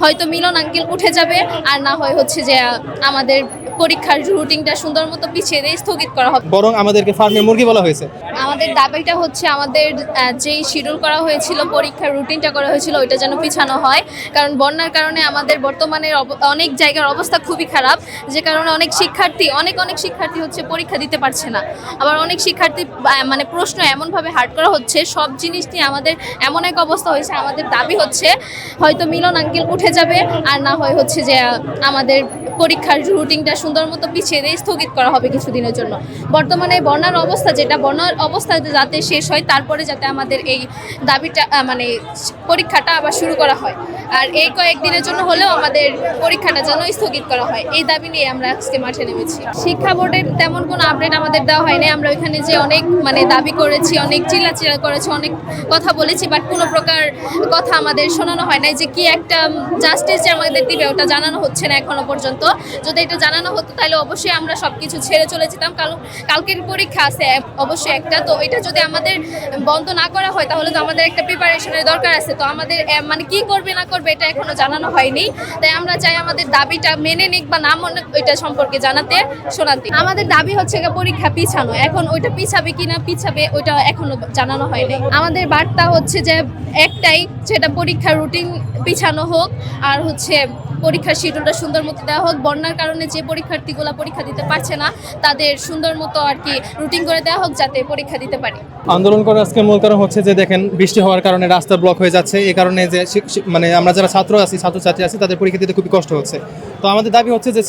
হয়তো মিলন আঙ্কেল উঠে যাবে, আর না হয় হচ্ছে যে আমাদের পরীক্ষার রুটিনটা সুন্দর মতো পিছিয়ে দিয়ে স্থগিত করা হবে। বরং আমাদেরকে ফার্মের মুরগি বলা হয়েছে। আমাদের দাবিটা হচ্ছে আমাদের যেই শিডিউল করা হয়েছিল, পরীক্ষার রুটিনটা করা হয়েছিল, ওইটা যেন পিছানো হয়। কারণ বন্যার কারণে আমাদের বর্তমানে অনেক জায়গার অবস্থা খুবই খারাপ, যে কারণে অনেক শিক্ষার্থী হচ্ছে পরীক্ষা দিতে পারছে না। আবার অনেক শিক্ষার্থী মানে প্রশ্ন এমনভাবে হার্ড করা হচ্ছে, সব জিনিস নিয়ে আমাদের এমন এক অবস্থা হয়েছে। আমাদের দাবি হচ্ছে হয়তো মিলন আঙ্কেল উঠে যাবে, আর না হয় হচ্ছে যে আমাদের পরীক্ষার রুটিনটা সুন্দর মতো পিছিয়ে দিয়ে স্থগিত করা হবে কিছুদিনের জন্য। বর্তমানে বন্যার অবস্থা যাতে শেষ হয়, তারপরে যাতে আমাদের এই দাবিটা মানে পরীক্ষাটা আবার শুরু করা হয়। আর এই কয়েকদিনের জন্য হলেও আমাদের পরীক্ষাটা যেন স্থগিত করা হয়, এই দাবি নিয়ে আমরা আজকে মাঠে নেমেছি। শিক্ষা বোর্ডের তেমন কোনো আপডেট আমাদের দেওয়া হয়নি। আমরা ওইখানে যে অনেক দাবি করেছি, অনেক চিল্লাচিল্লা করেছি, অনেক কথা বলেছি, বাট কোনো প্রকার কথা আমাদের শোনানো হয় নাই। যে কি একটা জাস্টিস যে আমাদের দিবে ওটা জানানো হচ্ছে না এখনো পর্যন্ত। যদি এটা জানানো হতো তাহলে অবশ্যই আমরা সব কিছু ছেড়ে চলে যেতাম। কারণ কালকের পরীক্ষা আছে অবশ্যই একটা, তো এটা যদি আমাদের বন্ধ না করা হয় তাহলে তো আমাদের একটা প্রিপারেশনের দরকার আছে। তো আমাদের মানে কি করবে না করবে এটা এখনো জানানো হয়নি। তাই আমরা চাই আমাদের দাবিটা মেনে নিক বা না মনে ওইটা সম্পর্কে শোনাতে। আমাদের দাবি হচ্ছে পরীক্ষা পিছানো। এখন ওইটা পিছাবে কিনা ওইটা এখনো জানানো হয়নি। আমাদের বার্তা হচ্ছে যে একটাই, সেটা পরীক্ষার রুটিন পিছানো হোক, আর হচ্ছে পরীক্ষার শিডিউলটা সুন্দর মতো দেওয়া হোক। বন্যার কারণে যে পরীক্ষার্থীগুলো পরীক্ষা দিতে পারছে না তাদের সুন্দর মতো আর কি রুটিন করে দেওয়া হোক, যাতে পরীক্ষা দিতে পারে। আন্দোলন করার আজকে মূল কারণ হচ্ছে যে দেখেন বৃষ্টি হওয়ার কারণে রাস্তা ব্লক হয়ে যাচ্ছে। এই কারণে যে মানে আমরা যারা ছাত্রছাত্রী আছি তাদের পরীক্ষা দিতে খুবই কষ্ট হচ্ছে। তো আমাদের দাবি হচ্ছে যে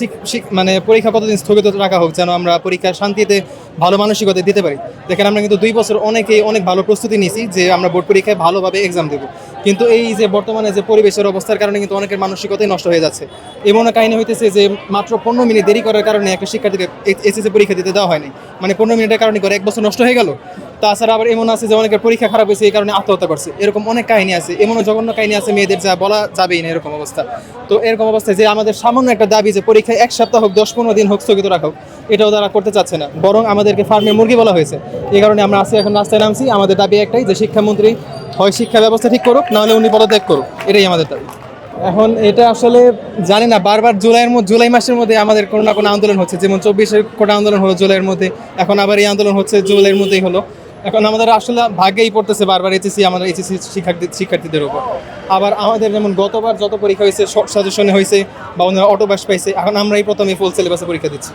মানে পরীক্ষা কতদিন স্থগিত রাখা হোক, যেন আমরা পরীক্ষার শান্তিতে ভালো মানসিকতা দিতে পারি। দেখেন আমরা কিন্তু 2 বছর অনেক ভালো প্রস্তুতি নিয়েছি যে আমরা বোর্ড পরীক্ষায় ভালোভাবে এক্সাম দেবো, কিন্তু এই যে বর্তমানে যে পরিবেশের অবস্থার কারণে কিন্তু অনেকের মানসিকতাই নষ্ট হয়ে যাচ্ছে। এমন কাহিনী হইতেছে যে মাত্র 15 মিনিট দেরি করার কারণে একটা শিক্ষার্থীকে এসএসসি পরীক্ষা দিতে দেওয়া হয়নি। মানে 15 মিনিটের কারণে করে 1 বছর নষ্ট হয়ে গেল। তাছাড়া আবার এমন আছে যে অনেকের পরীক্ষা খারাপ হয়েছে, এই কারণে আত্মহত্যা করছে। এরকম অনেক কাহিনী আছে, এমনও জঘন্য কাহিনী আছে মেয়েদের যা বলা যাবেই না এরকম অবস্থা। তো এরকম অবস্থায় যে আমাদের সামান্য একটা দাবি যে পরীক্ষায় 1 সপ্তাহ হোক, 10-15 দিন হোক স্থগিত রাখা হোক, এটাও তারা করতে চাচ্ছে না। বরং আমাদেরকে ফার্মের মুরগি বলা হয়েছে। এই কারণে আমরা আজকে এখন রাস্তায় নামছি। আমাদের দাবি একটাই, যে শিক্ষামন্ত্রী হয় শিক্ষা ব্যবস্থা ঠিক করুক, নাহলে উনি পদত্যাগ করুক। এটাই আমাদের দাবি। এখন এটা আসলে জানি না, বারবার জুলাই মাসের মধ্যে আমাদের কোনো না কোনো আন্দোলন হচ্ছে। যেমন 24-এর কোটা আন্দোলন হলো জুলাইয়ের মধ্যে, এখন আবার এই আন্দোলন হচ্ছে জুলাইয়ের মধ্যেই হলো। এখন আমাদের আসলে ভাগ্যেই পড়তেছে বারবার আমাদের এইচএসসি শিক্ষার্থীদের উপর। আবার আমাদের যেমন গতবার যত পরীক্ষা হয়েছে, সাজেশনে হয়েছে বা অটোবাস পাইছে, এখন আমরাই প্রথমে ফুল সিলেবাসে পরীক্ষা দিচ্ছি।